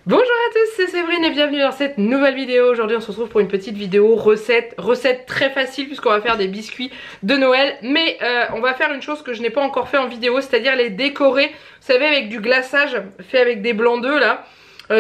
Bonjour à tous, c'est Séverine et bienvenue dans cette nouvelle vidéo. Aujourd'hui on se retrouve pour une petite vidéo recette très facile puisqu'on va faire des biscuits de Noël. Mais on va faire une chose que je n'ai pas encore fait en vidéo, c'est-à-dire les décorer, vous savez, avec du glaçage fait avec des blancs d'œufs là.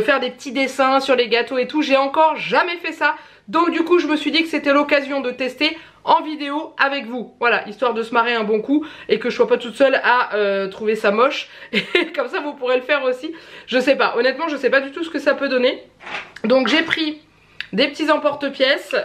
Faire des petits dessins sur les gâteaux et tout, j'ai encore jamais fait ça. Donc du coup je me suis dit que c'était l'occasion de tester en vidéo avec vous. Voilà, histoire de se marrer un bon coup et que je sois pas toute seule à trouver ça moche. Et comme ça vous pourrez le faire aussi. Je sais pas, honnêtement je sais pas du tout ce que ça peut donner. Donc j'ai pris des petits emporte-pièces,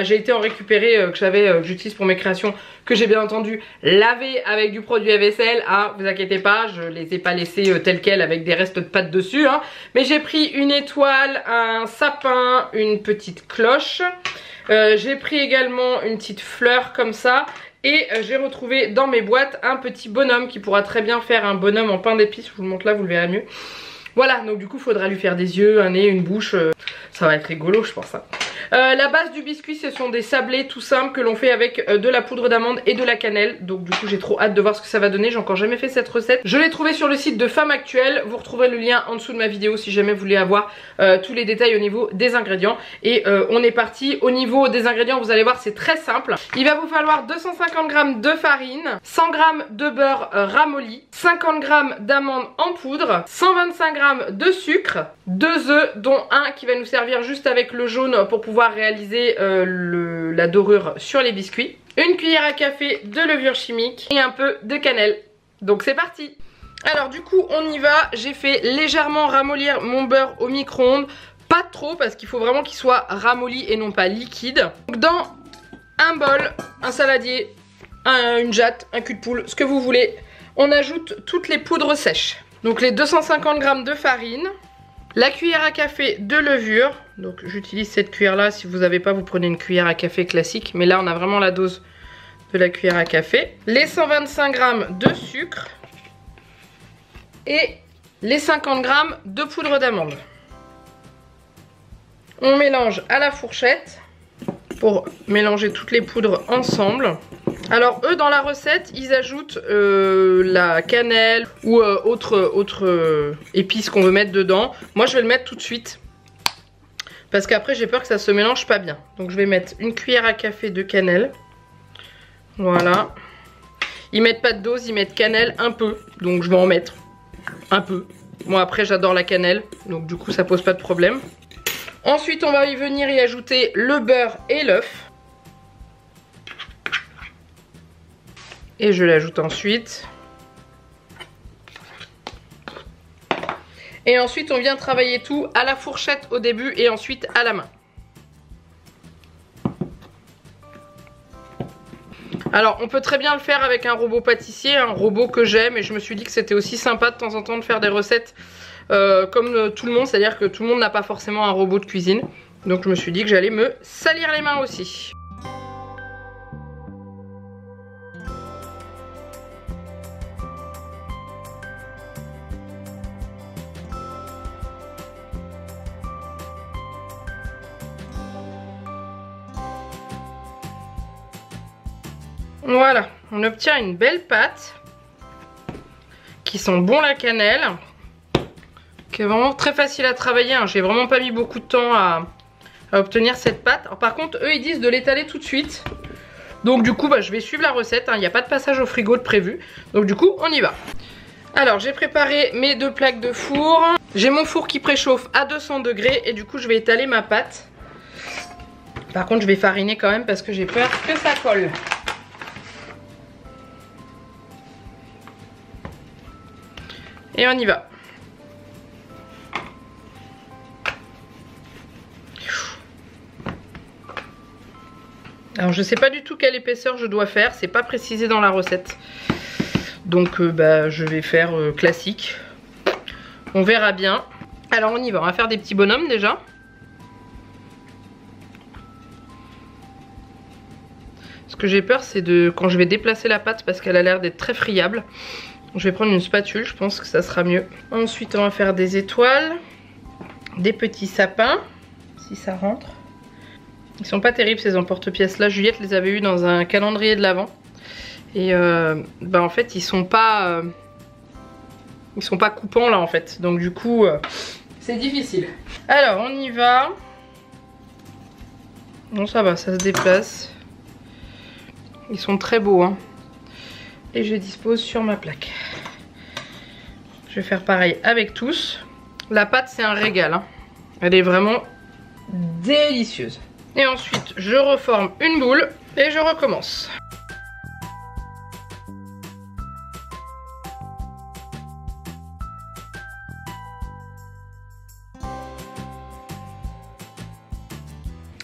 j'ai été en récupérer que j'utilise pour mes créations, que j'ai bien entendu lavé avec du produit à vaisselle, hein, vous inquiétez pas, je les ai pas laissés tels quels avec des restes de pâte dessus, hein. Mais j'ai pris une étoile, un sapin, une petite cloche, j'ai pris également une petite fleur comme ça. Et j'ai retrouvé dans mes boîtes un petit bonhomme qui pourra très bien faire un bonhomme en pain d'épices, je vous le montre là, vous le verrez mieux. Voilà, donc du coup il faudra lui faire des yeux, un nez, une bouche, ça va être rigolo je pense. Hein. La base du biscuit ce sont des sablés tout simples que l'on fait avec de la poudre d'amande et de la cannelle. Donc du coup j'ai trop hâte de voir ce que ça va donner, j'ai encore jamais fait cette recette. Je l'ai trouvée sur le site de Femme Actuelle, vous retrouverez le lien en dessous de ma vidéo si jamais vous voulez avoir tous les détails au niveau des ingrédients. Et on est parti, au niveau des ingrédients vous allez voir c'est très simple. Il va vous falloir 250 g de farine, 100 g de beurre ramolli, 50 g d'amandes en poudre, 125 g de sucre, 2 œufs dont un qui va nous servir juste avec le jaune pour pouvoir réaliser la dorure sur les biscuits, une cuillère à café de levure chimique et un peu de cannelle. Donc c'est parti. Alors du coup on y va, j'ai fait légèrement ramollir mon beurre au micro-ondes, pas trop parce qu'il faut vraiment qu'il soit ramolli et non pas liquide. Donc dans un bol, un saladier, une jatte, un cul de poule, ce que vous voulez, on ajoute toutes les poudres sèches. Donc les 250 g de farine, la cuillère à café de levure, donc j'utilise cette cuillère là, si vous n'avez pas vous prenez une cuillère à café classique, mais là on a vraiment la dose de la cuillère à café, les 125 g de sucre et les 50 g de poudre d'amande. On mélange à la fourchette pour mélanger toutes les poudres ensemble. Alors eux dans la recette ils ajoutent la cannelle ou autre épice qu'on veut mettre dedans. Moi je vais le mettre tout de suite parce qu'après j'ai peur que ça se mélange pas bien. Donc je vais mettre une cuillère à café de cannelle. Voilà. Ils mettent pas de dose, ils mettent cannelle un peu. Donc je vais en mettre un peu. Moi après j'adore la cannelle, donc du coup ça pose pas de problème. Ensuite on va y venir y ajouter le beurre et l'œuf. Et je l'ajoute ensuite. Et ensuite on vient travailler tout à la fourchette au début et ensuite à la main. Alors on peut très bien le faire avec un robot pâtissier, un robot que j'aime, et je me suis dit que c'était aussi sympa de temps en temps de faire des recettes comme tout le monde, c'est-à-dire que tout le monde n'a pas forcément un robot de cuisine. Donc je me suis dit que j'allais me salir les mains aussi. Voilà, on obtient une belle pâte qui sent bon la cannelle, qui est vraiment très facile à travailler, hein. J'ai vraiment pas mis beaucoup de temps à obtenir cette pâte. Alors, par contre eux ils disent de l'étaler tout de suite, donc du coup je vais suivre la recette, hein. Il n'y a pas de passage au frigo de prévu, donc du coup on y va. Alors j'ai préparé mes 2 plaques de four, j'ai mon four qui préchauffe à 200 degrés et du coup je vais étaler ma pâte. Par contre je vais fariner quand même parce que j'ai peur que ça colle. Et on y va. Alors je sais pas du tout quelle épaisseur je dois faire, c'est pas précisé dans la recette. Donc je vais faire classique. On verra bien. Alors on y va, on va faire des petits bonhommes déjà. Ce que j'ai peur c'est de quand je vais déplacer la pâte parce qu'elle a l'air d'être très friable. Je vais prendre une spatule, je pense que ça sera mieux. Ensuite on va faire des étoiles, des petits sapins, si ça rentre. Ils sont pas terribles ces emporte-pièces là, Juliette les avait eu dans un calendrier de l'Avent. Et en fait ils sont pas coupants là en fait. Donc du coup c'est difficile. Alors on y va. Bon ça va, ça se déplace. Ils sont très beaux hein. Et je dispose sur ma plaque. Je vais faire pareil avec tous. La pâte c'est un régal hein. Elle est vraiment délicieuse. Et ensuite je reforme une boule et je recommence.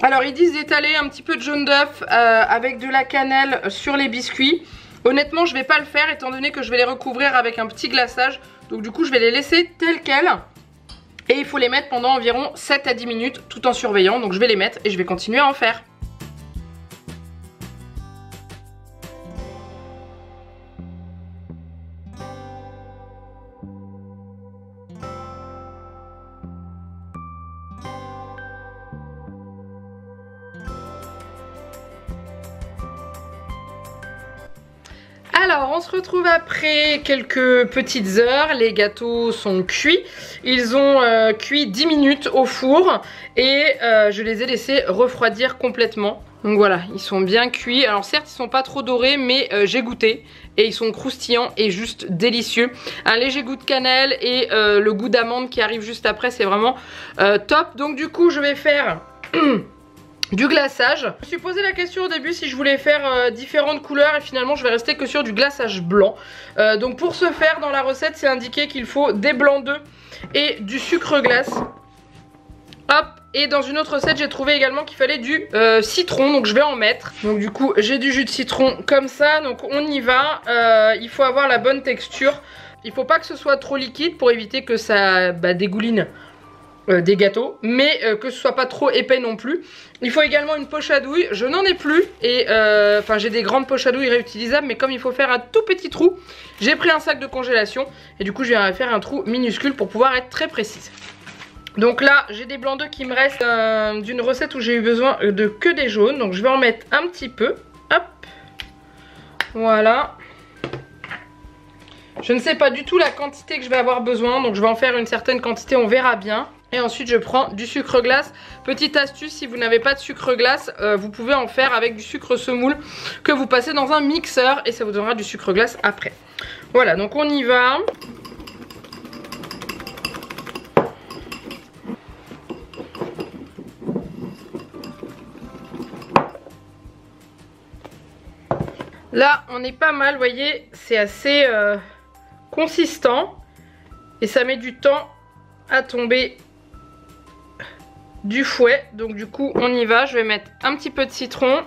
Alors ils disent d'étaler un petit peu de jaune d'œuf avec de la cannelle sur les biscuits. Honnêtement je vais pas le faire étant donné que je vais les recouvrir avec un petit glaçage. Donc du coup je vais les laisser tels quels. Et il faut les mettre pendant environ 7 à 10 minutes tout en surveillant. Donc je vais les mettre et je vais continuer à en faire. Alors on se retrouve après quelques petites heures, les gâteaux sont cuits, ils ont cuit 10 minutes au four et je les ai laissés refroidir complètement. Donc voilà, ils sont bien cuits, alors certes ils sont pas trop dorés mais j'ai goûté et ils sont croustillants et juste délicieux. Un léger goût de cannelle et le goût d'amande qui arrive juste après, c'est vraiment top. Donc du coup je vais faire... du glaçage. Je me suis posé la question au début si je voulais faire différentes couleurs et finalement je vais rester que sur du glaçage blanc. Donc pour ce faire dans la recette c'est indiqué qu'il faut des blancs d'œufs et du sucre glace. Hop, et dans une autre recette j'ai trouvé également qu'il fallait du citron, donc je vais en mettre. Donc du coup j'ai du jus de citron comme ça, donc on y va. Il faut avoir la bonne texture. Il faut pas que ce soit trop liquide pour éviter que ça dégouline des gâteaux, mais que ce soit pas trop épais non plus. Il faut également une poche à douille, je n'en ai plus et enfin j'ai des grandes poches à douille réutilisables, mais comme il faut faire un tout petit trou, j'ai pris un sac de congélation et du coup je vais faire un trou minuscule pour pouvoir être très précise. Donc là j'ai des blancs d'œufs qui me restent d'une recette où j'ai eu besoin de que des jaunes, donc je vais en mettre un petit peu, hop, voilà. Je ne sais pas du tout la quantité que je vais avoir besoin, donc je vais en faire une certaine quantité, on verra bien. Et ensuite je prends du sucre glace. Petite astuce, si vous n'avez pas de sucre glace, vous pouvez en faire avec du sucre semoule que vous passez dans un mixeur et ça vous donnera du sucre glace après. Voilà, donc on y va. Là on est pas mal, vous voyez, c'est assez consistant et ça met du temps à tomber du fouet. Donc du coup on y va, je vais mettre un petit peu de citron.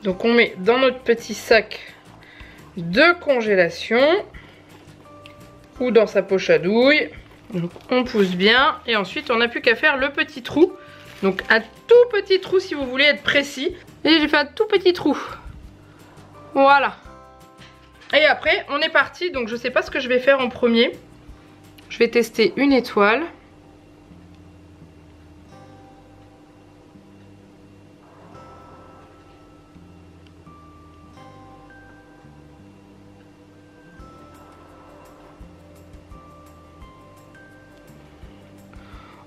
Donc on met dans notre petit sac de congélation ou dans sa poche à douille. Donc on pousse bien et ensuite on n'a plus qu'à faire le petit trou. Donc un tout petit trou si vous voulez être précis. Et j'ai fait un tout petit trou. Voilà. Et après on est parti. Donc je sais pas ce que je vais faire en premier. Je vais tester une étoile.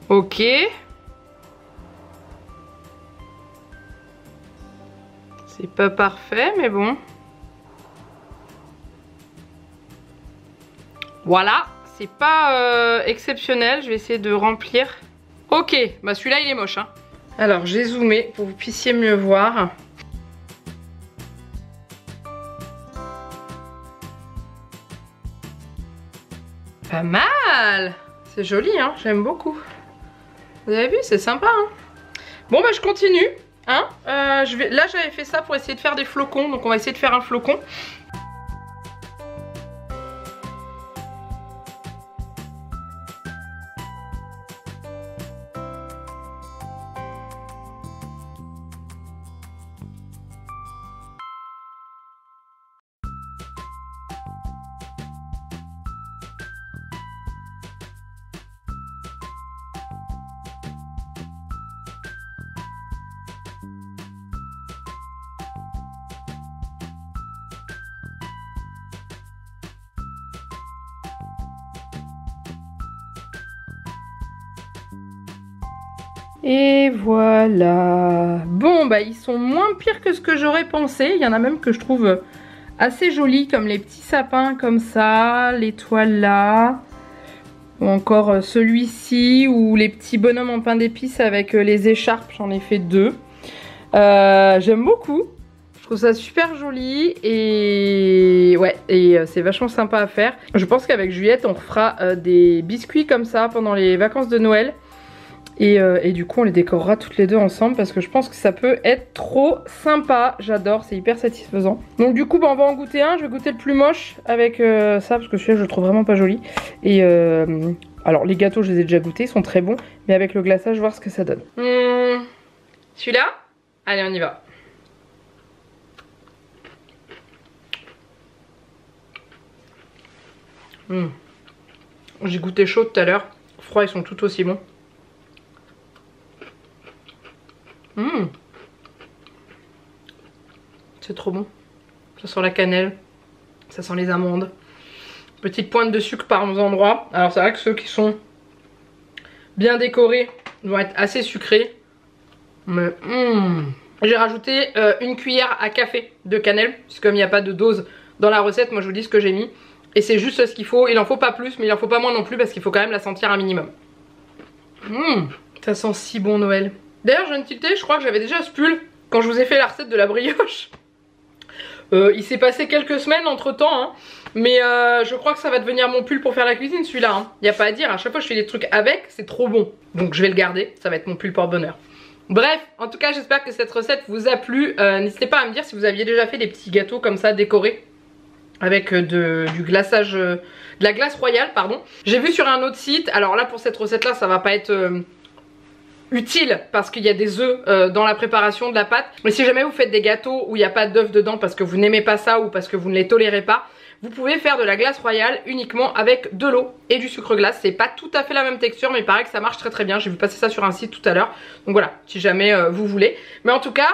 Ok. C'est pas parfait, mais bon. Voilà, c'est pas exceptionnel. Je vais essayer de remplir. Ok, bah celui-là il est moche, hein. Alors j'ai zoomé pour que vous puissiez mieux voir. Pas mal. C'est joli, hein, j'aime beaucoup. Vous avez vu, c'est sympa, hein. Bon bah je continue, hein. Là j'avais fait ça pour essayer de faire des flocons, donc on va essayer de faire un flocon. Et voilà. Bon bah ils sont moins pires que ce que j'aurais pensé. Il y en a même que je trouve assez jolis, comme les petits sapins comme ça, l'étoile là, ou encore celui-ci, ou les petits bonhommes en pain d'épices avec les écharpes. J'en ai fait 2. J'aime beaucoup. Je trouve ça super joli et ouais, et c'est vachement sympa à faire. Je pense qu'avec Juliette on fera des biscuits comme ça pendant les vacances de Noël. Et du coup on les décorera toutes les deux ensemble parce que je pense que ça peut être trop sympa. J'adore, c'est hyper satisfaisant. Donc du coup bah, on va en goûter un. Je vais goûter le plus moche avec ça parce que celui-là je le trouve vraiment pas joli. Et alors les gâteaux je les ai déjà goûtés, ils sont très bons. Mais avec le glaçage voir ce que ça donne. Celui-là, allez on y va. J'ai goûté chaud tout à l'heure. Froid ils sont tout aussi bons. C'est trop bon. Ça sent la cannelle. Ça sent les amandes. Petite pointe de sucre par endroits. Alors c'est vrai que ceux qui sont bien décorés vont être assez sucrés. Mais j'ai rajouté une cuillère à café de cannelle. Parce que comme il n'y a pas de dose dans la recette, moi je vous dis ce que j'ai mis. Et c'est juste ce qu'il faut. Il en faut pas plus mais il en faut pas moins non plus parce qu'il faut quand même la sentir un minimum. Ça sent si bon Noël. D'ailleurs je viens de tilter, je crois que j'avais déjà ce pull quand je vous ai fait la recette de la brioche. Il s'est passé quelques semaines entre temps hein, mais je crois que ça va devenir mon pull pour faire la cuisine celui-là hein. Y a pas à dire, à chaque fois je fais des trucs avec, c'est trop bon. Donc je vais le garder, ça va être mon pull porte-bonheur. Bref, en tout cas j'espère que cette recette vous a plu. N'hésitez pas à me dire si vous aviez déjà fait des petits gâteaux comme ça décorés avec du glaçage, de la glace royale pardon. J'ai vu sur un autre site, alors là pour cette recette là ça va pas être utile parce qu'il y a des œufs dans la préparation de la pâte. Mais si jamais vous faites des gâteaux où il n'y a pas d'œufs dedans parce que vous n'aimez pas ça ou parce que vous ne les tolérez pas, vous pouvez faire de la glace royale uniquement avec de l'eau et du sucre glace. C'est pas tout à fait la même texture mais il paraît que ça marche très très bien. J'ai vu passer ça sur un site tout à l'heure. Donc voilà, si jamais vous voulez. Mais en tout cas,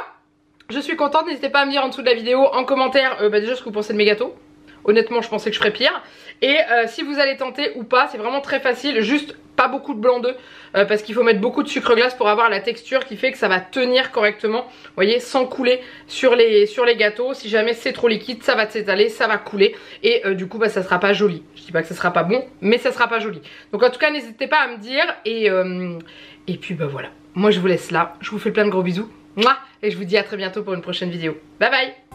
je suis contente. N'hésitez pas à me dire en dessous de la vidéo en commentaire déjà ce que vous pensez de mes gâteaux. Honnêtement je pensais que je ferais pire. Et si vous allez tenter ou pas, c'est vraiment très facile. Juste pas beaucoup de blanc d'œuf parce qu'il faut mettre beaucoup de sucre glace pour avoir la texture qui fait que ça va tenir correctement, vous voyez, sans couler sur les gâteaux. Si jamais c'est trop liquide ça va s'étaler, ça va couler et du coup bah, ça sera pas joli. Je dis pas que ça sera pas bon mais ça sera pas joli. Donc en tout cas n'hésitez pas à me dire et puis bah voilà, moi je vous laisse là, je vous fais plein de gros bisous. Mouah, et je vous dis à très bientôt pour une prochaine vidéo. Bye bye.